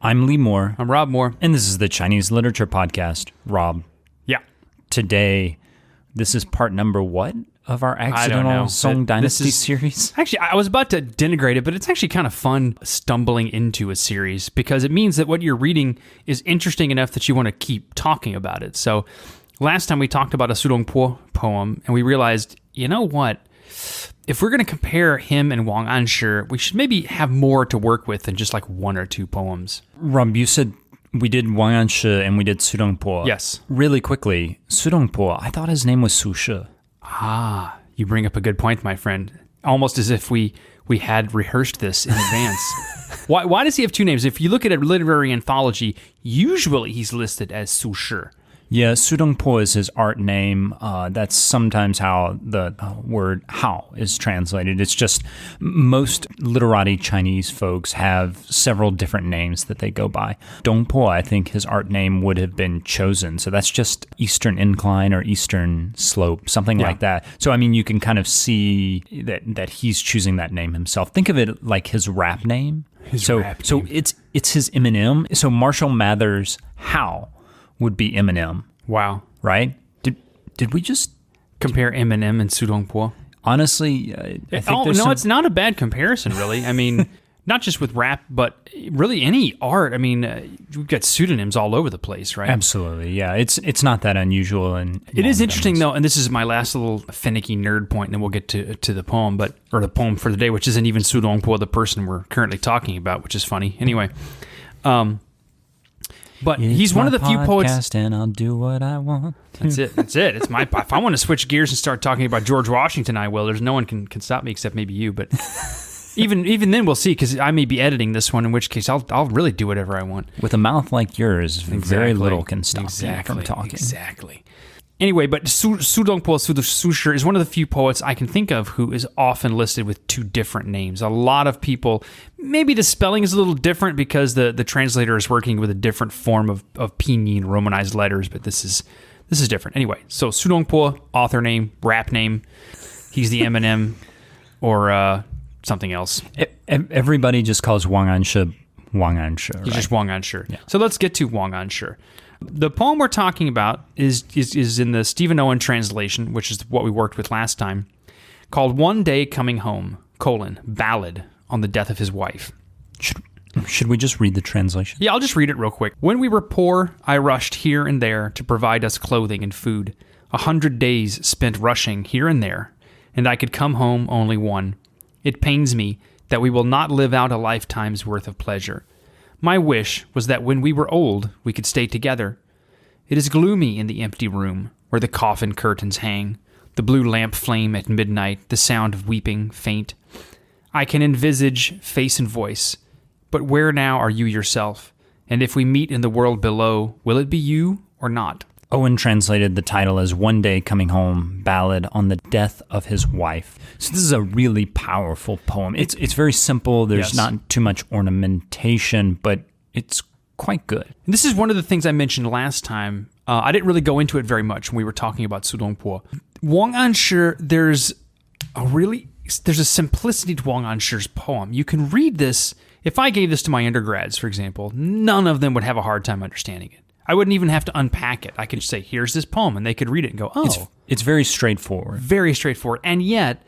I'm Lee Moore. I'm Rob Moore. And this is the Chinese Literature Podcast. Rob. Yeah. Today, this is part number what of our accidental Song Dynasty series? Actually, I was about to denigrate it, but it's actually kind of fun stumbling into a series because it means that what you're reading is interesting enough that you want to keep talking about it. So last time we talked about a Sudongpo poem, and we realized, you know what? If we're going to compare him and Wang Anshi, we should maybe have more to work with than just like one or two poems. Rob, you said we did Wang Anshi and we did Sudongpo. Yes. Really quickly, Sudongpo, I thought his name was Su Shi. Ah, you bring up a good point, my friend. Almost as if we had rehearsed this in advance. Why does he have two names? If you look at a literary anthology, usually he's listed as Su Shi. Yeah, Sudongpo is his art name. That's sometimes how the word hao is translated. It's just most literati Chinese folks have several different names that they go by. Dongpo, I think his art name would have been chosen. So that's just Eastern Incline or Eastern Slope, something like that. So, I mean, you can kind of see that he's choosing that name himself. Think of it like his rap name. So it's his Eminem. So Marshall Mathers' How would be Eminem. Wow. Right? Did we just compare Eminem and Sudongpo? Honestly, I think it's not a bad comparison, really. I mean, not just with rap, but really any art. I mean, we've got pseudonyms all over the place, right? Absolutely, yeah. It's not that unusual. And it is interesting, though, and this is my last little finicky nerd point, and then we'll get to the poem, or the poem for the day, which isn't even Sudongpo, the person we're currently talking about, which is funny. Anyway, but he's one of the few poets, and I'll do what I want. That's it. It's my. If I want to switch gears and start talking about George Washington, I will. There's no one can stop me except maybe you. But even then, we'll see, because I may be editing this one. In which case, I'll really do whatever I want. With a mouth like yours, very little can stop you from talking. Exactly. Anyway, but Sudongpo Su Shi is one of the few poets I can think of who is often listed with two different names. A lot of people, maybe the spelling is a little different because the translator is working with a different form of pinyin, romanized letters, but this is different. Anyway, so Sudongpo, author name, rap name, he's the Eminem or something else. Everybody just calls Wang Anshi Wang Anshi. Right? He's just Wang Anshi. Yeah. So let's get to Wang Anshi. The poem we're talking about is in the Stephen Owen translation, which is what we worked with last time, called One Day Coming Home, Ballad on the Death of His Wife. Should we just read the translation? Yeah, I'll just read it real quick. When we were poor, I rushed here and there to provide us clothing and food. 100 days spent rushing here and there, and I could come home only one. It pains me that we will not live out a lifetime's worth of pleasure. My wish was that when we were old, we could stay together. It is gloomy in the empty room, where the coffin curtains hang, the blue lamp flame at midnight, the sound of weeping faint. I can envisage face and voice, but where now are you yourself? And if we meet in the world below, will it be you or not? Owen translated the title as One Day Coming Home, Ballad on the Death of His Wife. So this is a really powerful poem. It's very simple. There's not too much ornamentation, but it's quite good. And this is one of the things I mentioned last time. I didn't really go into it very much when we were talking about Sudongpo. Wang Anshi, there's a simplicity to Wang Anshi's poem. You can read this. If I gave this to my undergrads, for example, none of them would have a hard time understanding it. I wouldn't even have to unpack it. I could just say, here's this poem, and they could read it and go, oh. It's very straightforward. Very straightforward. And yet,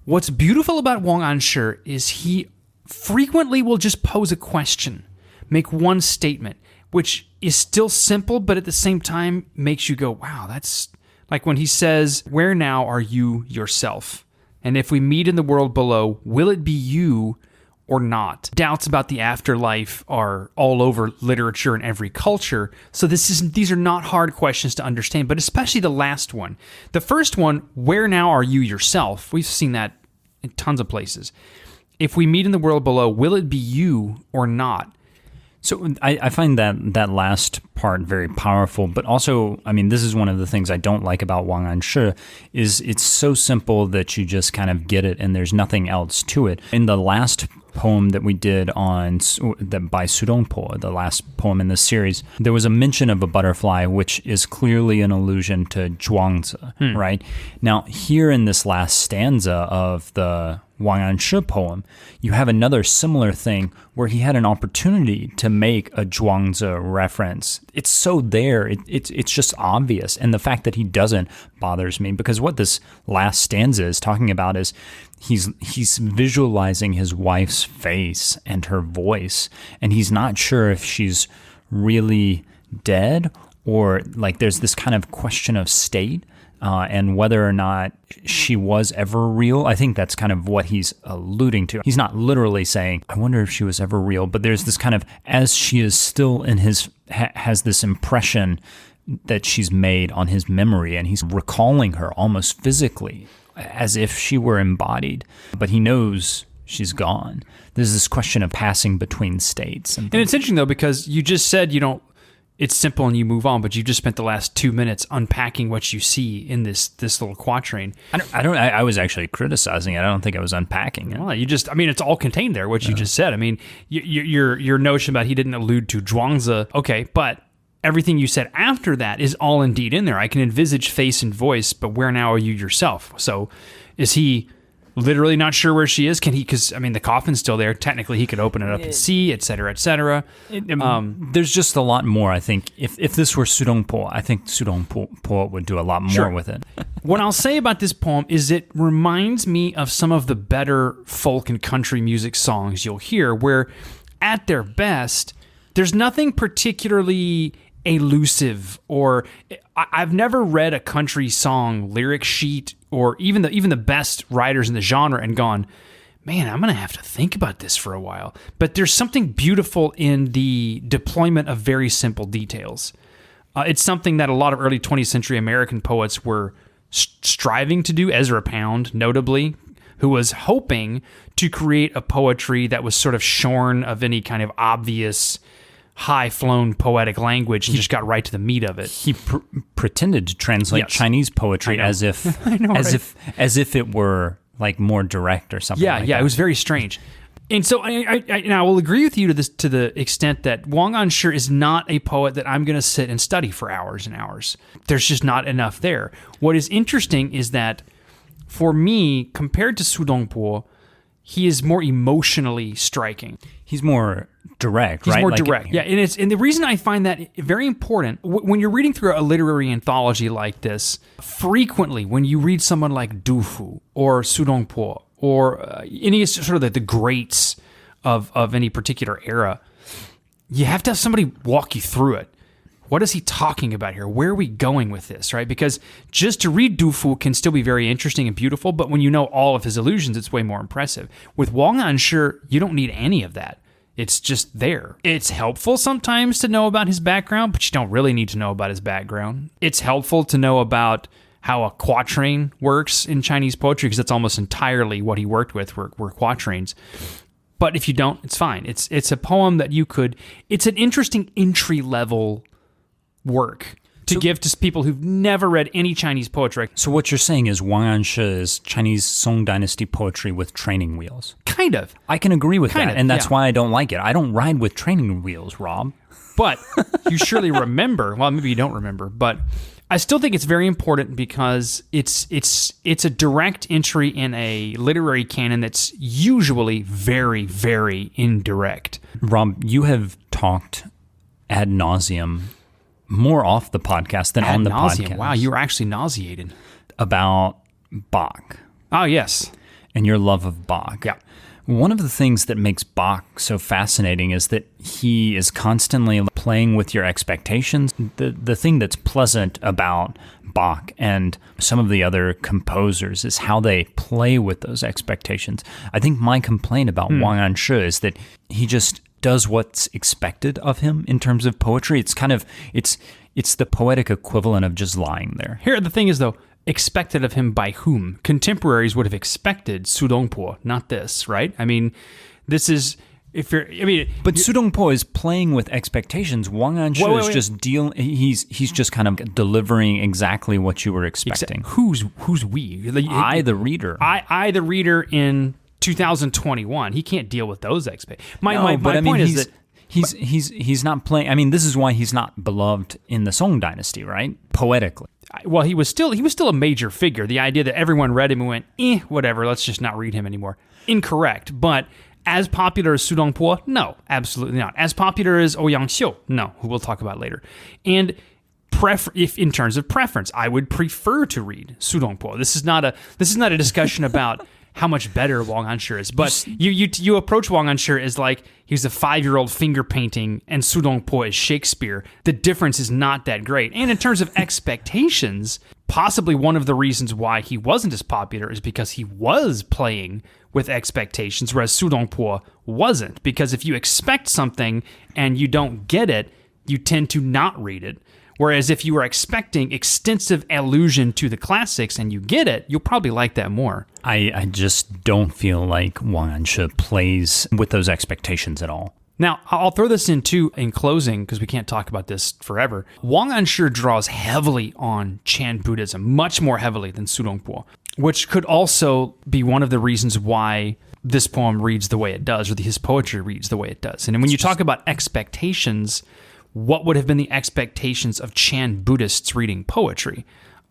what's beautiful about Wang Anshi is he frequently will just pose a question, make one statement, which is still simple, but at the same time makes you go, wow, that's like when he says, where now are you yourself? And if we meet in the world below, will it be you or not? Doubts about the afterlife are all over literature and every culture. So these are not hard questions to understand, but especially the last one. The first one, where now are you yourself? We've seen that in tons of places. If we meet in the world below, will it be you or not? So I find that last part very powerful, but also, I mean, this is one of the things I don't like about Wang Anshi, is it's so simple that you just kind of get it and there's nothing else to it. In the last poem that we did by Sudongpo, the last poem in this series, there was a mention of a butterfly, which is clearly an allusion to Zhuangzi, right? Now, here in this last stanza of the Wang Anshi poem, you have another similar thing where he had an opportunity to make a Zhuangzi reference. It's so there, it's just obvious. And the fact that he doesn't bothers me, because what this last stanza is talking about is he's visualizing his wife's face and her voice, and he's not sure if she's really dead or like there's this kind of question of state. And whether or not she was ever real. I think that's kind of what he's alluding to. He's not literally saying, I wonder if she was ever real, but there's this kind of, as she is still in his, has this impression that she's made on his memory, and he's recalling her almost physically as if she were embodied, but he knows she's gone. There's this question of passing between states. And it's interesting though, because you just said it's simple and you move on, but you just spent the last 2 minutes unpacking what you see in this little quatrain. I was actually criticizing it. I don't think I was unpacking it. Well, it's all contained there, what you just said. I mean, your notion about he didn't allude to Zhuangzi, okay, but everything you said after that is all indeed in there. I can envisage face and voice, but where now are you yourself? So is he literally not sure where she is? Can he? Because the coffin's still there. Technically, he could open it up and see, et cetera, et cetera. There's just a lot more. I think if this were Sudongpo, I think Sudongpo would do a lot more with it. What I'll say about this poem is it reminds me of some of the better folk and country music songs you'll hear, where at their best, there's nothing particularly elusive, or I've never read a country song lyric sheet or even the best writers in the genre and gone, man, I'm going to have to think about this for a while. But there's something beautiful in the deployment of very simple details. It's something that a lot of early 20th century American poets were striving to do. Ezra Pound, notably, who was hoping to create a poetry that was sort of shorn of any kind of obvious high-flown poetic language and just got right to the meat of it. He pretended to translate Chinese poetry as if as if it were like more direct or something. Yeah, it was very strange. And so I will agree with you to the extent that Wang Anshi is not a poet that I'm going to sit and study for hours and hours. There's just not enough there. What is interesting is that for me, compared to Sudongpo, he is more emotionally striking. He's more direct, right? He's more direct, yeah. And the reason I find that very important, when you're reading through a literary anthology like this, frequently when you read someone like Du Fu or Sudongpo or any sort of the greats of any particular era, you have to have somebody walk you through it. What is he talking about here? Where are we going with this, right? Because just to read Du Fu can still be very interesting and beautiful, but when you know all of his allusions, it's way more impressive. With Wang Anshi, you don't need any of that. It's just there. It's helpful sometimes to know about his background, but you don't really need to know about his background. It's helpful to know about how a quatrain works in Chinese poetry, because that's almost entirely what he worked with were quatrains. But if you don't, it's fine. It's a poem that it's an interesting entry-level work to give to people who've never read any Chinese poetry. So what you're saying is Wang Anshi is Chinese Song Dynasty poetry with training wheels. Kind of. I can agree with that, and that's why I don't like it. I don't ride with training wheels, Rob. But you surely remember, well, maybe you don't remember, but I still think it's very important because it's a direct entry in a literary canon that's usually very, very indirect. Rob, you have talked ad nauseum more off the podcast than on the podcast. Wow, you were actually nauseated. About Bach. Oh, yes. And your love of Bach. Yeah. One of the things that makes Bach so fascinating is that he is constantly playing with your expectations. The thing that's pleasant about Bach and some of the other composers is how they play with those expectations. I think my complaint about Wang Anshi is that he just does what's expected of him in terms of poetry. It's kind of, it's the poetic equivalent of just lying there. Here, the thing is, though, expected of him by whom? Contemporaries would have expected Sudongpo, not this, right? I mean, this is, but Sudongpo is playing with expectations. Wang Anshi is just he's just kind of delivering exactly what you were expecting. Who's we? I, the reader. I, the reader in 2021. He can't deal with those expectations. My point is that he's not playing. I mean, this is why he's not beloved in the Song Dynasty, right? Poetically. Well, he was still a major figure. The idea that everyone read him and went, whatever, let's just not read him anymore. Incorrect. But as popular as Su Dongpo? No, absolutely not. As popular as Ouyang Xiu? No, who we'll talk about later. And if in terms of preference, I would prefer to read Su Dongpo. This is not a discussion about how much better Wang Anshi is. But you approach Wang Anshi as like he's a 5-year-old finger painting and Su Dongpo is Shakespeare. The difference is not that great. And in terms of expectations, possibly one of the reasons why he wasn't as popular is because he was playing with expectations, whereas Su Dongpo wasn't. Because if you expect something and you don't get it, you tend to not read it. Whereas if you are expecting extensive allusion to the classics and you get it, you'll probably like that more. I just don't feel like Wang Anshi plays with those expectations at all. Now, I'll throw this in too in closing, because we can't talk about this forever. Wang Anshi draws heavily on Chan Buddhism, much more heavily than Su Dongpo, which could also be one of the reasons why this poem reads the way it does, or his poetry reads the way it does. And when you talk about expectations, what would have been the expectations of Chan Buddhists reading poetry?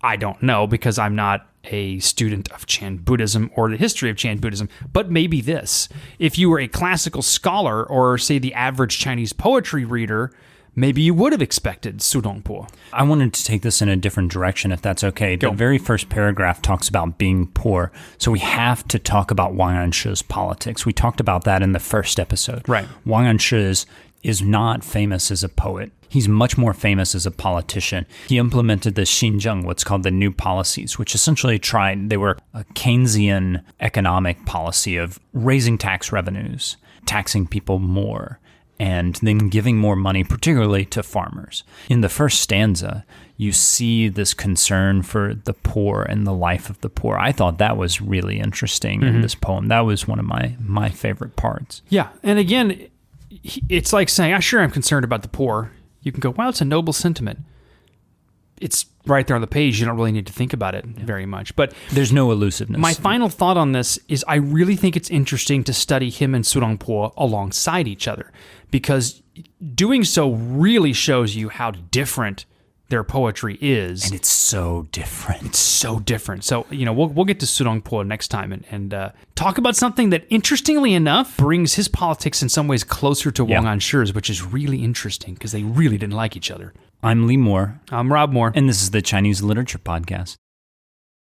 I don't know, because I'm not a student of Chan Buddhism or the history of Chan Buddhism, but maybe this. If you were a classical scholar or, say, the average Chinese poetry reader, maybe you would have expected Su Dongpo. I wanted to take this in a different direction, if that's okay. Go. The very first paragraph talks about being poor, so we have to talk about Wang Anshi's politics. We talked about that in the first episode. Right. Wang Anshi is not famous as a poet. He's much more famous as a politician. He implemented the Xinzheng, what's called the new policies, which essentially they were a Keynesian economic policy of raising tax revenues, taxing people more, and then giving more money, particularly to farmers. In the first stanza, you see this concern for the poor and the life of the poor. I thought that was really interesting in this poem. That was one of my favorite parts. Yeah, and again, it's like saying, sure, I'm concerned about the poor. You can go, well, it's a noble sentiment. It's right there on the page. You don't really need to think about it very much. But there's no elusiveness. My final thought on this is I really think it's interesting to study him and Su Dongpo alongside each other, because doing so really shows you how different their poetry is. And it's so different. It's so different. So, we'll get to Su Dongpo next time and talk about something that, interestingly enough, brings his politics in some ways closer to Wang Anshi's, which is really interesting because they really didn't like each other. I'm Lee Moore. I'm Rob Moore. And this is the Chinese Literature Podcast.